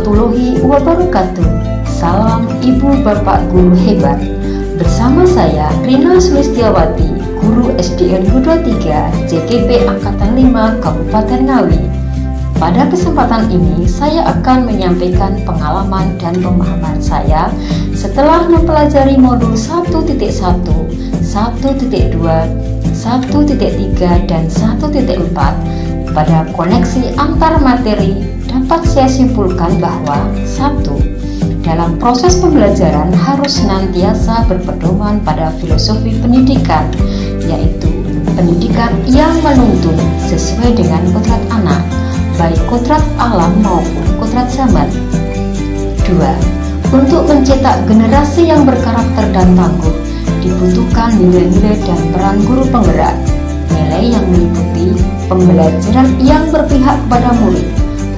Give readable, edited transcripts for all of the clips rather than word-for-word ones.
warahmatullahi wabarakatuh. Salam Ibu Bapak Guru hebat. Bersama saya Rina Sulistiawati, Guru SDN 23 JKP Angkatan 5 Kabupaten Ngawi. Pada kesempatan ini saya akan menyampaikan pengalaman dan pemahaman saya setelah mempelajari modul 1.1, 1.2, 1.3, dan 1.4. Pada koneksi antar materi dapat saya simpulkan bahwa 1. Dalam proses pembelajaran harus senantiasa berpedoman pada filosofi pendidikan, yaitu pendidikan yang menuntun sesuai dengan kodrat anak, baik kodrat alam maupun kodrat zaman. 2. Untuk mencetak generasi yang berkarakter dan tangguh, dibutuhkan nilai-nilai dan peran guru penggerak. Nilai yang meliputi pembelajaran yang berpihak kepada murid,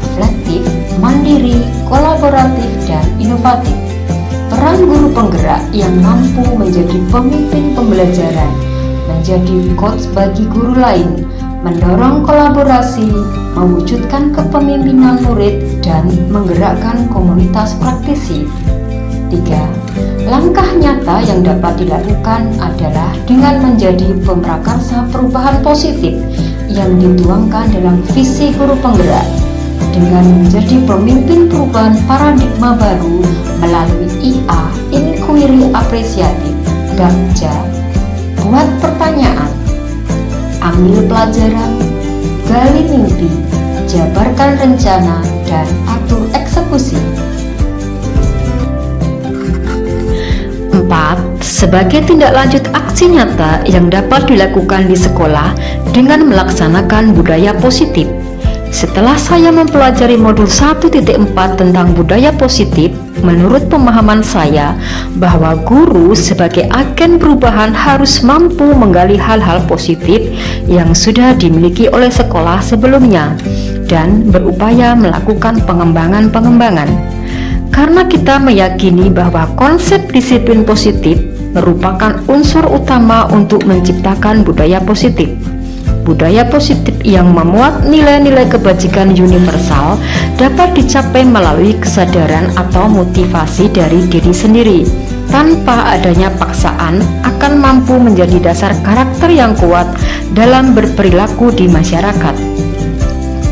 reflektif, mandiri, kolaboratif, dan inovatif. Peran guru penggerak yang mampu menjadi pemimpin pembelajaran, menjadi coach bagi guru lain, mendorong kolaborasi, mewujudkan kepemimpinan murid, dan menggerakkan komunitas praktisi. 3. Langkah nyata yang dapat dilakukan adalah dengan menjadi pemrakarsa perubahan positif yang dituangkan dalam visi guru penggerak, dengan menjadi pemimpin perubahan paradigma baru melalui IA, inquiry apresiatif, GAPJA. Buat pertanyaan, ambil pelajaran, gali mimpi, jabarkan rencana, dan atur eksekusi. 4. Sebagai tindak lanjut aksi nyata yang dapat dilakukan di sekolah dengan melaksanakan budaya positif. Setelah saya mempelajari modul 1.4 tentang budaya positif, menurut pemahaman saya bahwa guru sebagai agen perubahan harus mampu menggali hal-hal positif yang sudah dimiliki oleh sekolah sebelumnya dan berupaya melakukan pengembangan-pengembangan. Karena kita meyakini bahwa konsep disiplin positif merupakan unsur utama untuk menciptakan budaya positif. Budaya positif yang memuat nilai-nilai kebajikan universal dapat dicapai melalui kesadaran atau motivasi dari diri sendiri. Tanpa adanya paksaan akan mampu menjadi dasar karakter yang kuat dalam berperilaku di masyarakat.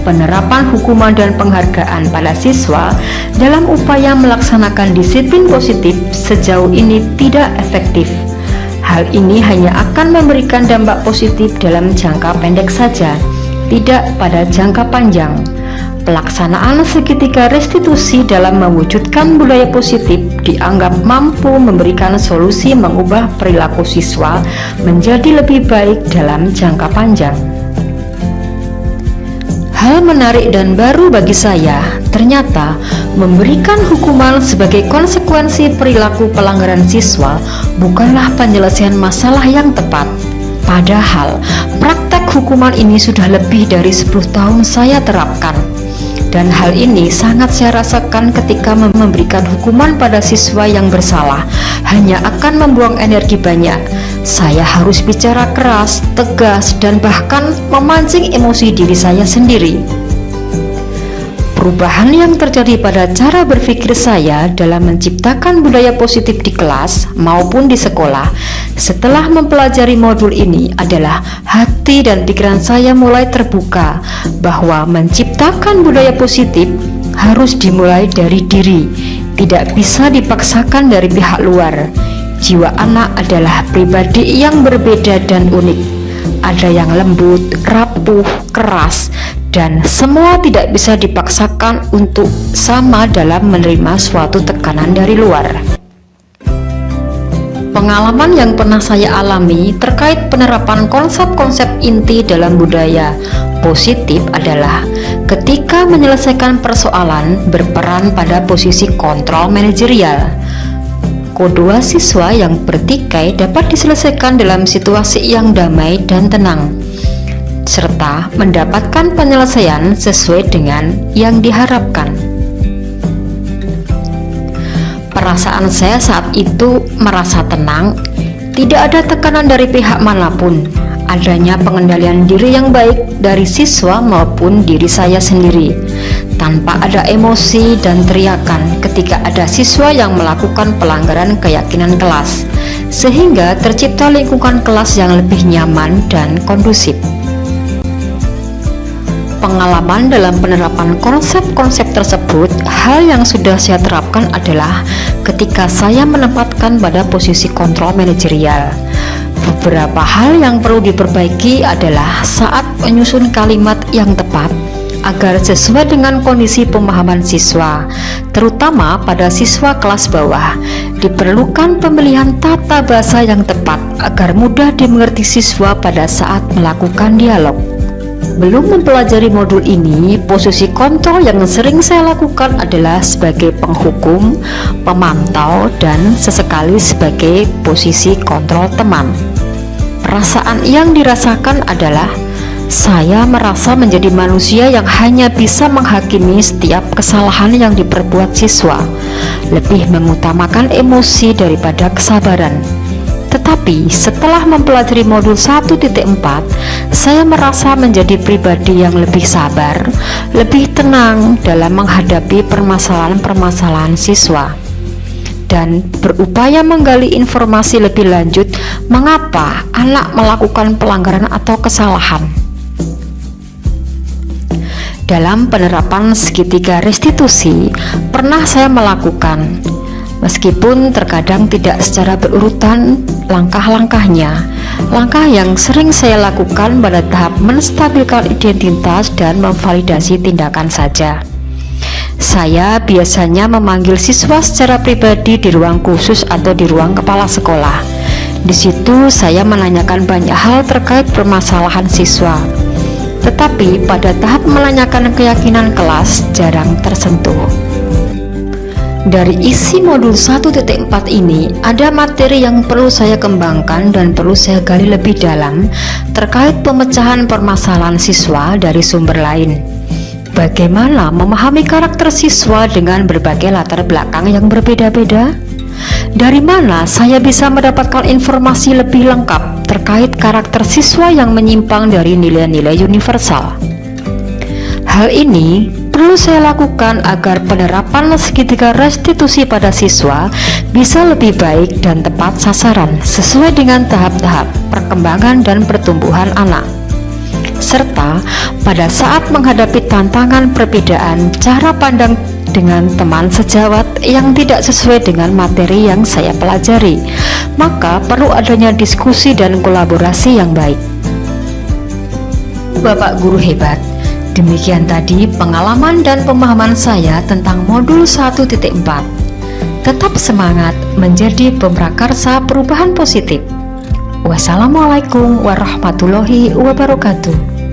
Penerapan hukuman dan penghargaan pada siswa dalam upaya melaksanakan disiplin positif sejauh ini tidak efektif. Hal ini hanya akan memberikan dampak positif dalam jangka pendek saja, tidak pada jangka panjang. Pelaksanaan segitiga restitusi dalam mewujudkan budaya positif dianggap mampu memberikan solusi mengubah perilaku siswa menjadi lebih baik dalam jangka panjang. Hal menarik dan baru bagi saya, ternyata memberikan hukuman sebagai konsekuensi perilaku pelanggaran siswa bukanlah penyelesaian masalah yang tepat. Padahal, praktek hukuman ini sudah lebih dari 10 tahun saya terapkan. Dan hal ini sangat saya rasakan ketika memberikan hukuman pada siswa yang bersalah, hanya akan membuang energi banyak. Saya harus bicara keras, tegas, dan bahkan memancing emosi diri saya sendiri. Perubahan yang terjadi pada cara berpikir saya dalam menciptakan budaya positif di kelas maupun di sekolah setelah mempelajari modul ini adalah hati dan pikiran saya mulai terbuka bahwa menciptakan budaya positif harus dimulai dari diri, tidak bisa dipaksakan dari pihak luar. Jiwa anak adalah pribadi yang berbeda dan unik. Ada yang lembut, rapuh, keras, dan semua tidak bisa dipaksakan untuk sama dalam menerima suatu tekanan dari luar. Pengalaman yang pernah saya alami terkait penerapan konsep-konsep inti dalam budaya positif adalah ketika menyelesaikan persoalan berperan pada posisi kontrol manajerial. Kedua siswa yang bertikai dapat diselesaikan dalam situasi yang damai dan tenang, serta mendapatkan penyelesaian sesuai dengan yang diharapkan. Perasaan saya saat itu merasa tenang, tidak ada tekanan dari pihak manapun, adanya pengendalian diri yang baik dari siswa maupun diri saya sendiri. tanpa ada emosi dan teriakan ketika ada siswa yang melakukan pelanggaran keyakinan kelas, sehingga tercipta lingkungan kelas yang lebih nyaman dan kondusif. Pengalaman dalam penerapan konsep-konsep tersebut, hal yang sudah saya terapkan adalah ketika saya menempatkan pada posisi kontrol manajerial. Beberapa hal yang perlu diperbaiki adalah saat menyusun kalimat yang tepat agar sesuai dengan kondisi pemahaman siswa, terutama pada siswa kelas bawah. Diperlukan pemilihan tata bahasa yang tepat agar mudah dimengerti siswa pada saat melakukan dialog. Belum mempelajari modul ini, posisi kontrol yang sering saya lakukan adalah sebagai penghukum, pemantau, dan sesekali sebagai posisi kontrol teman. Perasaan yang dirasakan adalah saya merasa menjadi manusia yang hanya bisa menghakimi setiap kesalahan yang diperbuat siswa, lebih mengutamakan emosi daripada kesabaran. Tetapi setelah mempelajari modul 1.4, saya merasa menjadi pribadi yang lebih sabar, lebih tenang dalam menghadapi permasalahan-permasalahan siswa, dan berupaya menggali informasi lebih lanjut mengapa anak melakukan pelanggaran atau kesalahan. Dalam penerapan segitiga restitusi, pernah saya melakukan, meskipun terkadang tidak secara berurutan langkah-langkahnya. Langkah yang sering saya lakukan pada tahap menstabilkan identitas dan memvalidasi tindakan saja. Saya biasanya memanggil siswa secara pribadi di ruang khusus atau di ruang kepala sekolah. Di situ saya menanyakan banyak hal terkait permasalahan siswa. Tetapi pada tahap menanyakan keyakinan kelas jarang tersentuh. Dari isi modul 1.4 ini, ada materi yang perlu saya kembangkan dan perlu saya gali lebih dalam terkait pemecahan permasalahan siswa dari sumber lain. Bagaimana memahami karakter siswa dengan berbagai latar belakang yang berbeda-beda? Dari mana saya bisa mendapatkan informasi lebih lengkap terkait karakter siswa yang menyimpang dari nilai-nilai universal? Hal ini perlu saya lakukan agar penerapan segitiga restitusi pada siswa bisa lebih baik dan tepat sasaran sesuai dengan tahap-tahap perkembangan dan pertumbuhan anak. Serta pada saat menghadapi tantangan perbedaan cara pandang dengan teman sejawat yang tidak sesuai dengan materi yang saya pelajari, maka perlu adanya diskusi dan kolaborasi yang baik. Bapak guru hebat, demikian tadi pengalaman dan pemahaman saya tentang modul 1.4. Tetap semangat menjadi pemrakarsa perubahan positif. Wassalamualaikum warahmatullahi wabarakatuh.